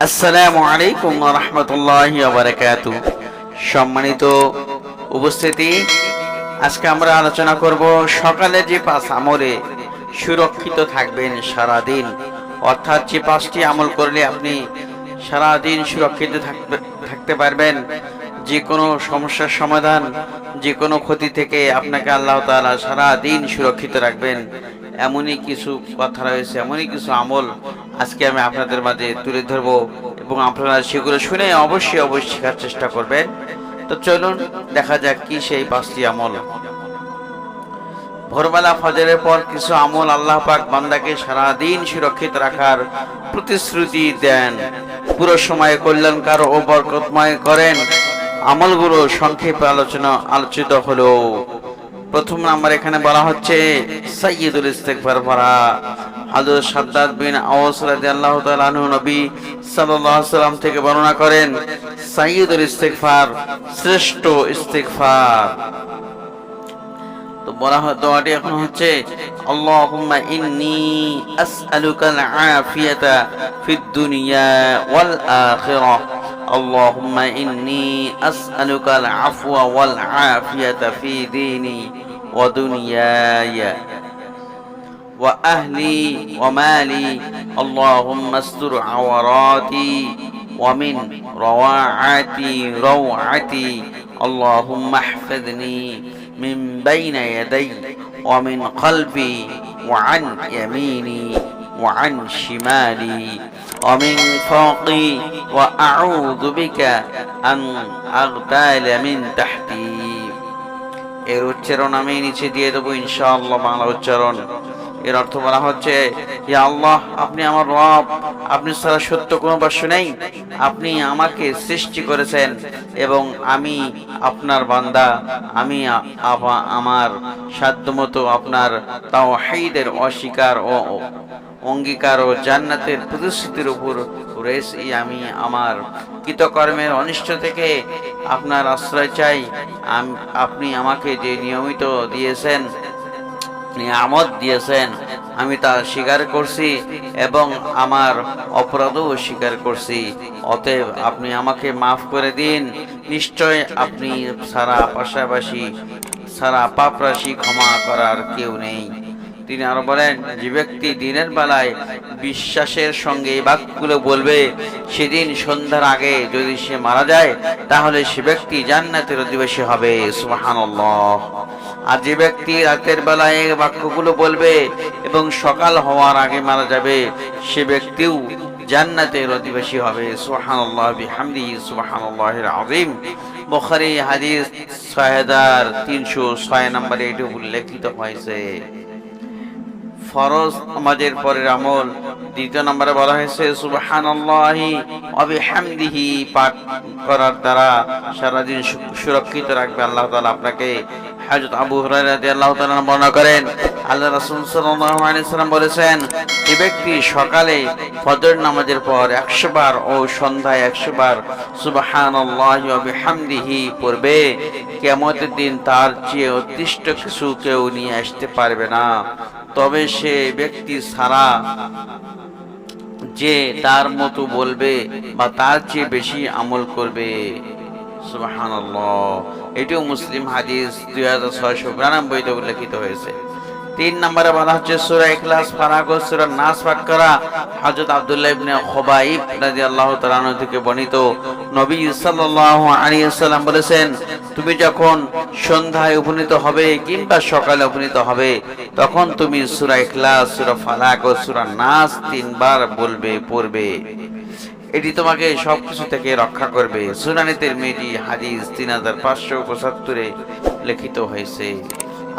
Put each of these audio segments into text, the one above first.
আসসালামু আলাইকুম ওয়া রাহমাতুল্লাহি ওয়া বারাকাতুহু। সম্মানিত উপস্থিতি, আজকে আমরা আলোচনা করব সকালে যে 5 আমলে সুরক্ষিত থাকবেন সারা দিন। অর্থাৎ যে 5টি আমল করলে আপনি সারা দিন সুরক্ষিত থাকতে পারবেন। যে কোনো সমস্যার সমাধান, যে কোনো ক্ষতি থেকে আপনাকে আল্লাহ তাআলা সারা দিন সুরক্ষিত রাখবেন। এমনই কিছু কথা রয়েছে, এমনই কিছু আমল আজকে আমি আপনাদের মাঝে তুলে ধরব এবং আপনারা সেগুলো শুনে অবশ্যই শেখার চেষ্টা করবেন। তো চলুন দেখা যাক কি সেই 5টি আমল। ভোরবেলা ফজরের পর কিছু আমল আল্লাহ পাক বান্দাকে সারা দিন সুরক্ষিত রাখার প্রতিশ্রুতি দেন, পুরো সময় কল্যাণকর ও বরকতময় করেন। আমলগুলো সংক্ষেপে আলোচিত হলো। প্রথম নাম্বার এখানে বলা হচ্ছে সাইয়্যিদুল ইস্তিগফার পড়া। হযরত শাদ্দাদ বিন আওস রাদিয়াল্লাহু তাআলা আনহু নবী সাল্লাল্লাহু আলাইহি সাল্লাম থেকে বর্ণনা করেন, সাইয়্যিদুল ইস্তিগফার, শ্রেষ্ঠ ইস্তিগফার। তো বলা হয় দোয়াটি এখন হচ্ছে আল্লাহুম্মা ইন্নী আসআলুকাল আফিয়াতা ফিদ দুনিয়া ওয়াল আখিরাহ। اللهم إني أسألك العفو والعافية في ديني ودنياي وأهلي ومالي. اللهم استر عوراتي ومن روعتي. اللهم احفظني من بين يدي ومن خلفي وعن يميني وعن شمالي ومن فوقي وأعوذ بك أن أغتال من تحتي. এর উচ্চারণ আমি নিচে দিয়ে দেবো ইনশাআল্লাহ, বাংলা উচ্চারণ। এর অর্থ বলা হচ্ছে, ইয়া আল্লাহ, আপনি আমার রব, আপনি ছাড়া সত্য কোনো উপাস্য নেই। আপনি আমাকে সৃষ্টি করেছেন এবং আমি আপনার বান্দা। আমি আমার সাধ্যমতো আপনার তাওহীদের অস্বীকার ও অঙ্গীকার ও জান্নাতের প্রতিশ্রুতির উপর রয়েছে। আমি আমার কৃতকর্মের অনিষ্ট থেকে আপনার আশ্রয় চাই। আপনি আমাকে যে নিয়মিত দিয়েছেন, নিয়ামত দিয়েছেন, আমি তা স্বীকার করছি এবং আমার অপরাধও স্বীকার করছি। অতএব আপনি আমাকে মাফ করে দিন। নিশ্চয় আপনি সারা পাপরাশি ক্ষমা করার কেউ নেই। তিনি আরো বলেন, যে ব্যক্তি দিনের বেলায় বিশ্বাসের সঙ্গে এই বাক্যগুলো বলবে, সেদিন সন্ধ্যার আগে যদি সে মারা যায়, তাহলে সে ব্যক্তি জান্নাতের অধিবাসী হবে। সুবহানাল্লাহ। আর যে ব্যক্তি রাতের বেলায় এই বাক্যগুলো বলবে এবং সকাল হওয়ার আগে মারা যাবে, সে ব্যক্তিও জান্নাতের অধিবাসী হবে। সুবহানাল্লাহ বিহামদিহি সুবহানাল্লাহিল আযীম। বুখারী হাদিস 6306 নম্বরে এটি উল্লেখিত হয়েছে। ফরজ নামাজের পরের আমল দ্বিতীয় নম্বরে বলা হয়েছে সুবহানাল্লাহি ওয়া বিহামদিহি পাঠ করার দ্বারা সারা দিন সুরক্ষিত রাখবে আল্লাহ তাআলা আপনাকে। হযরত আবু হুরায়রা রাদিয়াল্লাহু তাআলা বর্ণনা করেন, আল্লাহ রাসূল সাল্লাল্লাহু আলাইহি সাল্লাম বলেছেন, যে ব্যক্তি সকালে ফজর নামাজের পর 100 বার ও সন্ধ্যায় 100 বার সুবহানাল্লাহি ওয়া বিহামদিহি পড়বে, কিয়ামতের দিন তার চেয়ে উৎকৃষ্ট কিছু কেউ নিয়ে আসতে পারবে না। তবে সে ব্যক্তি ছাড়া যে তার মতো বলবে বা তার চেয়ে বেশি আমল করবে। সুবহানাল্লাহ। এটিও মুসলিম হাদিস 2692 উল্লেখিত হয়েছে। 3 নম্বরে বলা হচ্ছে সূরা ইখলাস, ফালাক ও সূরা নাস পাঠ করা। হযরত আব্দুল্লাহ ইবনে খুবাইব রাদিয়াল্লাহু তাআলা আনহু থেকে বর্ণিত, নবী সাল্লাল্লাহু আলাইহি ওয়াসাল্লাম বলেছেন, তুমি যখন সন্ধ্যায় উপনীত হবে কিংবা সকালে উপনীত হবে, তখন তুমি সূরা ইখলাস, সূরা ফালাক ও সূরা নাস 3 বার পড়বে। এটি তোমাকে সবকিছু থেকে রক্ষা করবে। সুনানে তিরমিজি হাদিস 3575 লিখিত হয়েছে।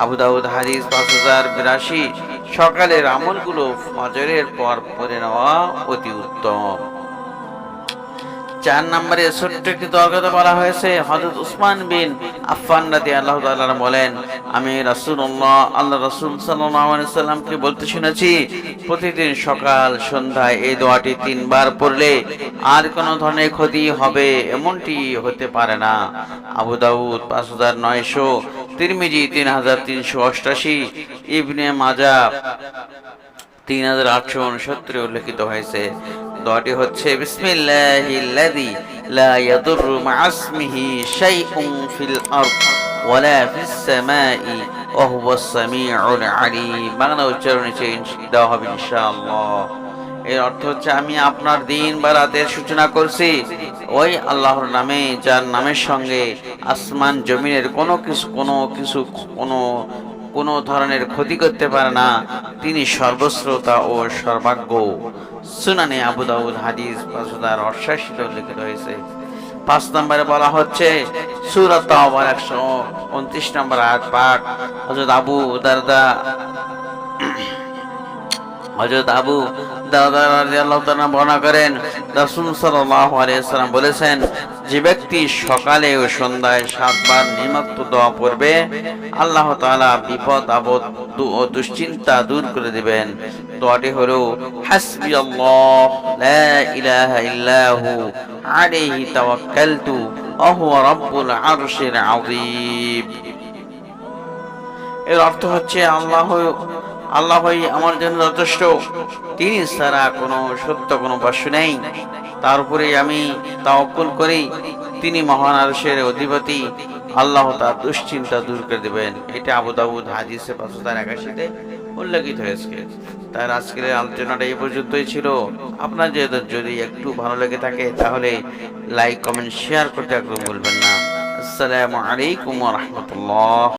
আবু দাউদ হাদিস 5082। সকালের আমলগুলো ফজরের পর পড়ে নেওয়া অতি উত্তম। 4 নম্বরে ছোট্ট একটি দোয়া বলা হয়েছে। হযরত উসমান বিন আফফান রাদিয়াল্লাহু তাআলা বলেন, আমি আল্লাহ রাসূল সাল্লাল্লাহু আলাইহি সাল্লামকে বলতে শুনেছি, প্রতিদিন সকাল সন্ধ্যায় এই দোয়াটি 3 বার পড়লে আর কোনো ধরনের ক্ষতি হবে এমনটি হতে পারে না। আবু দাউদ 5900, তিরমিজি 3388, ইবনে মাজাহ 3869 উল্লেখিত হয়েছে। দোয়াটি হচ্ছে বিসমিল্লাহিল্লাযী লা ইয়াদুররু মা ইসমিহি শাইউন ফিল আরদ ওয়ালা ফিস সামাই ওয়া হুয়াস সামিউল আলীম। বাংলা উচ্চারণে দেওয়া হবে ইনশাআল্লাহ। এর অর্থ হচ্ছে আমি আপনার দিন বা রাতের সূচনা করছি ওই আল্লাহর নামে, যার নামের সঙ্গে আসমান জমিনের কোনো ধরনের ক্ষতি করতে পারে না। তিনি সর্বশ্রোতা ও সর্বাজ্ঞ। সুনানে আবু দাউদ হাদিস 5088 উল্লেখিত হয়েছে। 5 নম্বরে বলা হচ্ছে সূরা তাওবার 129 নম্বর আয়াত পাঠ। হযরত আবু দারদা রাদিয়াল্লাহু তাআলা বর্ণনা করেন, রাসূল সাল্লাল্লাহু আলাইহি ওয়াসাল্লাম বলেছেন, যে ব্যক্তি সকালে ও সন্ধ্যায় 7 বার নিয়মিত দোয়া পড়বে, আল্লাহ তাআলা বিপদ আপদ ও দুশ্চিন্তা দূর করে দিবেন। দোয়াটি হলো হাসবিয়াল্লাহ লা ইলাহা ইল্লাহু আলাইহি তাওয়াক্কালতু ওয়া হুয়া রাব্বুল আরশিল আযীম। এর অর্থ হচ্ছে আল্লাহই আমার জন্য যথেষ্ট, তিনি ছাড়া কোনো সত্য কোনো উপাস্য নেই, তার উপরে আমি তাওয়াক্কুল করি, তিনি মহান আরশের অধিপতি, আল্লাহ তার দুশ্চিন্তা দূর করে দেবেন। এটা আবু দাউদ হাদিসে 5081-তে উল্লেখিত হয়েছে। তার আজকের আলোচনাটা এই পর্যন্তই ছিল। আপনার যদি একটু ভালো লেগে থাকে তাহলে লাইক কমেন্ট শেয়ার করতে একদম ভুলবেন না। আসসালামু আলাইকুম ওয়া রাহমাতুল্লাহ।